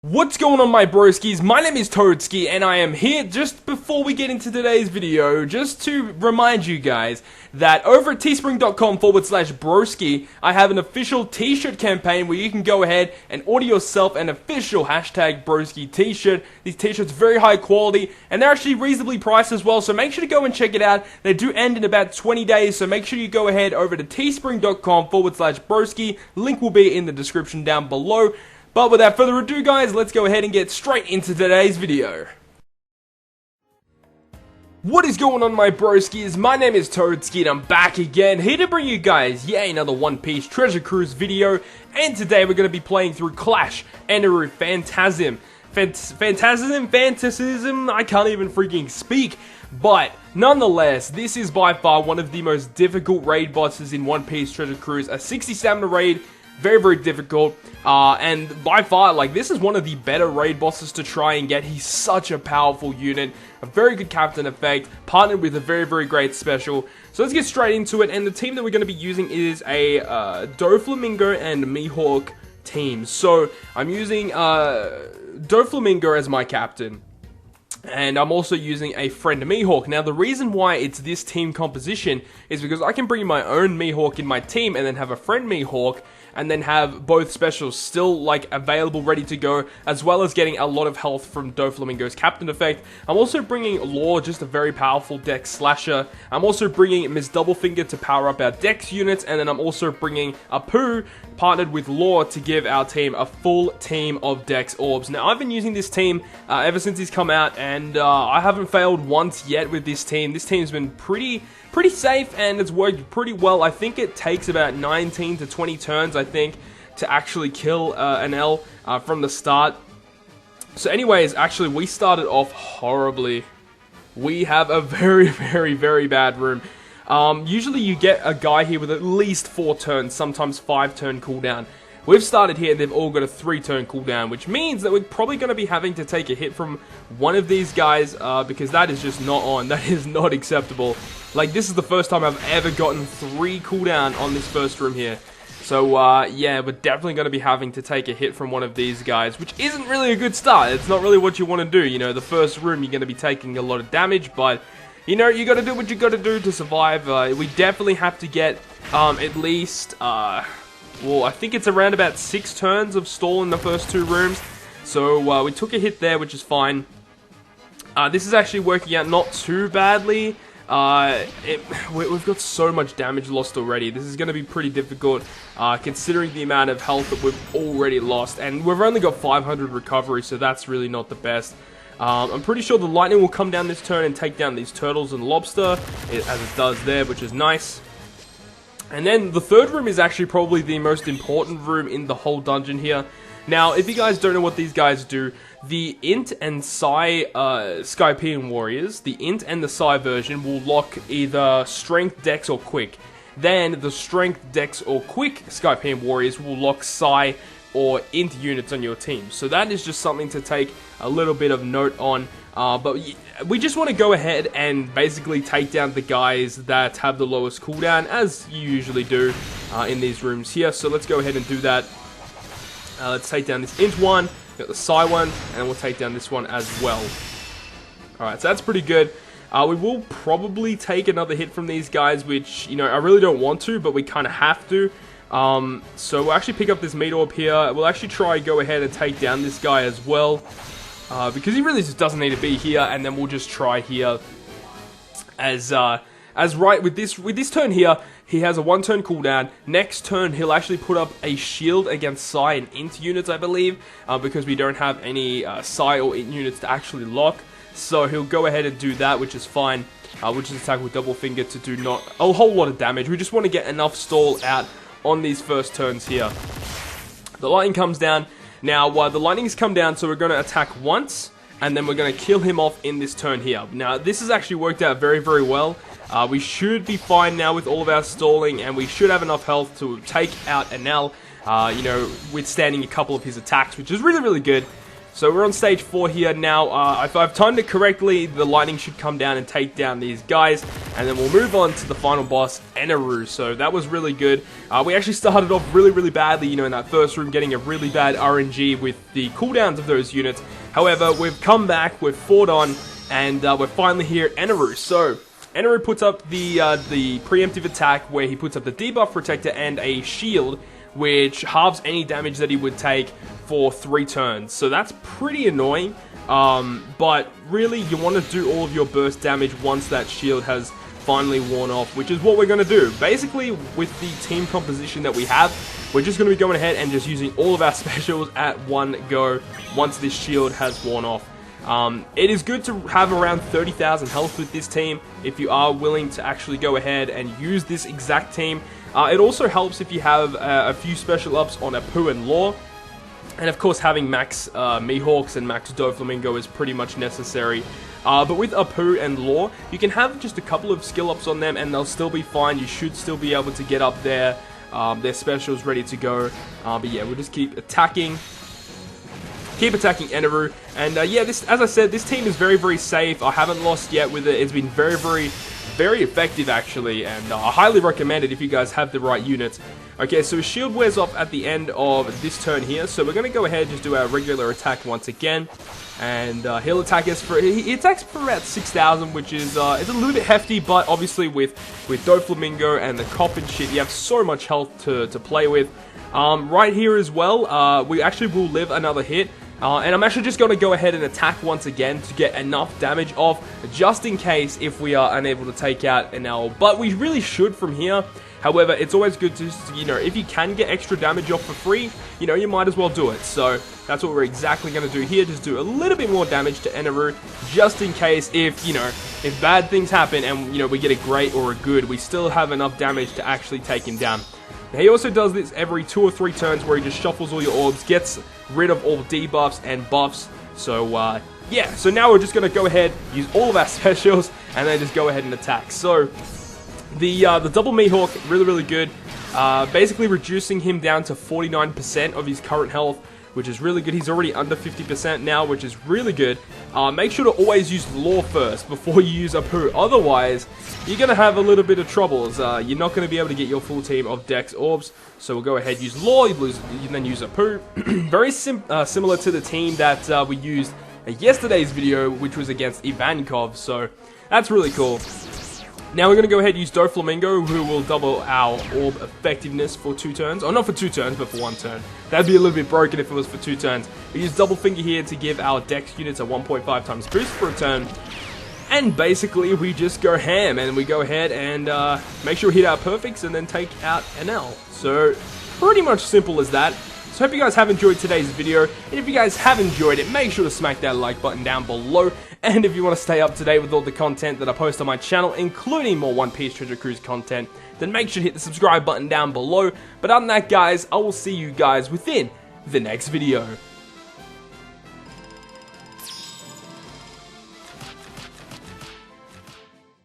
What's going on, my broskies? My name is Toadski and I am here just before we get into today's video just to remind you guys that over at teespring.com/broski I have an official t-shirt campaign where you can go ahead and order yourself an official hashtag broski t-shirt. These t-shirts are very high quality and they're actually reasonably priced as well, so make sure to go and check it out. They do end in about 20 days, so make sure you go ahead over to teespring.com/broski. Link will be in the description down below. But without further ado, guys, let's go ahead and get straight into today's video. What is going on, my broskies? My name is Toadski and I'm back again, here to bring you guys yet another One Piece Treasure Cruise video. And today we're going to be playing through Clash, Eneru, Phantasm, I can't even freaking speak. But nonetheless, this is by far one of the most difficult raid bosses in One Piece Treasure Cruise. A 60 stamina raid. Very, very difficult, and by far, like, this is one of the better raid bosses to try and get. He's such a powerful unit, a very good captain effect, partnered with a very, very great special. So let's get straight into it, and the team that we're going to be using is a Doflamingo and Mihawk team. So I'm using Doflamingo as my captain. And I'm also using a friend Mihawk. Now, the reason why it's this team composition is because I can bring my own Mihawk in my team and then have a friend Mihawk and then have both specials still, like, available, ready to go, as well as getting a lot of health from Doflamingo's captain effect. I'm also bringing Law, just a very powerful Dex slasher. I'm also bringing Miss Doublefinger to power up our Dex units, and then I'm also bringing Apu, partnered with Law, to give our team a full team of Dex orbs. Now, I've been using this team ever since he's come out, and I haven't failed once yet with this team. This team's been pretty safe, and it's worked pretty well. I think it takes about 19 to 20 turns, I think, to actually kill an L from the start. So anyways, actually, we started off horribly. We have a very, very, very bad room. Usually you get a guy here with at least 4 turns, sometimes 5 turn cooldown. We've started here, they've all got a 3 turn cooldown, which means that we're probably going to be having to take a hit from one of these guys, because that is just not on. That is not acceptable. Like, this is the first time I've ever gotten 3 cooldown on this first room here. So, yeah, we're definitely going to be having to take a hit from one of these guys, which isn't really a good start. It's not really what you want to do. You know, the first room, you're going to be taking a lot of damage, but, you know, you got to do what you got to do to survive. We definitely have to get, at least, well, I think it's around about 6 turns of stall in the first 2 rooms. So, we took a hit there, which is fine. This is actually working out not too badly. We've got so much damage lost already. This is going to be pretty difficult, considering the amount of health that we've already lost. And we've only got 500 recovery, so that's really not the best. I'm pretty sure the lightning will come down this turn and take down these turtles and lobster, as it does there, which is nice. And then the third room is actually probably the most important room in the whole dungeon here. Now, if you guys don't know what these guys do, the Int and Psi Skypian warriors, the Int and the Psi version will lock either Strength, Dex, or Quick. Then the Strength, Dex, or Quick Skypian warriors will lock Psi or Int units on your team. So that is just something to take a little bit of note on. But we just want to go ahead and basically take down the guys that have the lowest cooldown, as you usually do in these rooms here. So let's go ahead and do that. Let's take down this Int one, got the Psi one, and we'll take down this one as well. Alright, so that's pretty good. We will probably take another hit from these guys, which, you know, I really don't want to, but we kind of have to. So we'll actually pick up this meat orb here. We'll actually try and go ahead and take down this guy as well, because he really just doesn't need to be here, and then we'll just try here as right with this turn here. He has a 1 turn cooldown. Next turn, he'll actually put up a shield against Psi and Int units, I believe, because we don't have any Psi or Int units to actually lock. So he'll go ahead and do that, which is fine. We'll just attack with Doublefinger to do not a whole lot of damage. We just want to get enough stall out on these first turns here. The lightning comes down. Now, the lightning's come down, so we're going to attack once, and then we're going to kill him off in this turn here. Now, this has actually worked out very, very well. We should be fine now with all of our stalling, and we should have enough health to take out an L, you know, withstanding a couple of his attacks, which is really, really good. So we're on stage 4 here now. If I've timed it correctly, the lightning should come down and take down these guys. And then we'll move on to the final boss, Eneru. So that was really good. We actually started off really badly, you know, in that first room, getting a really bad RNG with the cooldowns of those units. However, we've come back, we've fought on, and we're finally here at Eneru. So Eneru puts up the preemptive attack where he puts up the debuff protector and a shield, which halves any damage that he would take for 3 turns. So that's pretty annoying, but really you want to do all of your burst damage once that shield has finally worn off, which is what we're going to do. Basically, with the team composition that we have, we're just going to be going ahead and just using all of our specials at one go once this shield has worn off. It is good to have around 30,000 health with this team if you are willing to actually go ahead and use this exact team. It also helps if you have a few special ups on Apu and Law. And of course, having max Mihawks and max Doflamingo is pretty much necessary. But with Apu and Law, you can have just a couple of skill ups on them and they'll still be fine. You should still be able to get up there. Their specials ready to go. But yeah, we'll just keep attacking. Keep attacking Eneru. And yeah, as I said, this team is very safe. I haven't lost yet with it. It's been very effective actually, and I highly recommend it if you guys have the right units. Okay, so his shield wears off at the end of this turn here, so we're going to go ahead and just do our regular attack once again. And he'll attack us for, he attacks for about 6,000, which is it's a little bit hefty, but obviously with Doflamingo and the coffin shit, you have so much health to play with. Right here as well, we actually will live another hit. And I'm actually just going to go ahead and attack once again to get enough damage off, just in case if we are unable to take out an L. But we really should from here. However, it's always good to, you know, if you can get extra damage off for free, you know, you might as well do it. So that's what we're exactly going to do here. Just do a little bit more damage to Eneru, just in case if, you know, if bad things happen and, you know, we get a great or a good, we still have enough damage to actually take him down. Now, he also does this every 2 or 3 turns where he just shuffles all your orbs, gets rid of all debuffs and buffs. So, yeah, so now we're just going to go ahead, use all of our specials, and then just go ahead and attack. So, the double Mihawk, really good. Basically reducing him down to 49% of his current health, which is really good. He's already under 50% now, which is really good. Make sure to always use Law first before you use Apu. Otherwise, you're going to have a little bit of troubles. You're not going to be able to get your full team of Dex Orbs. So we'll go ahead, use Law, you then use Apu. Very similar to the team that we used in yesterday's video, which was against Ivankov. So that's really cool. Now we're going to go ahead and use Doflamingo, who will double our orb effectiveness for 2 turns. Or not for 2 turns, but for 1 turn. That'd be a little bit broken if it was for 2 turns. We use Double Finger here to give our Dex units a 1.5 times boost for a turn. And basically, we just go ham, and we go ahead and make sure we hit our perfects, and then take out an L. So, pretty much simple as that. So hope you guys have enjoyed today's video, and if you guys have enjoyed it, make sure to smack that like button down below, and if you want to stay up to date with all the content that I post on my channel, including more One Piece Treasure Cruise content, then make sure to hit the subscribe button down below. But other than that guys, I will see you guys within the next video.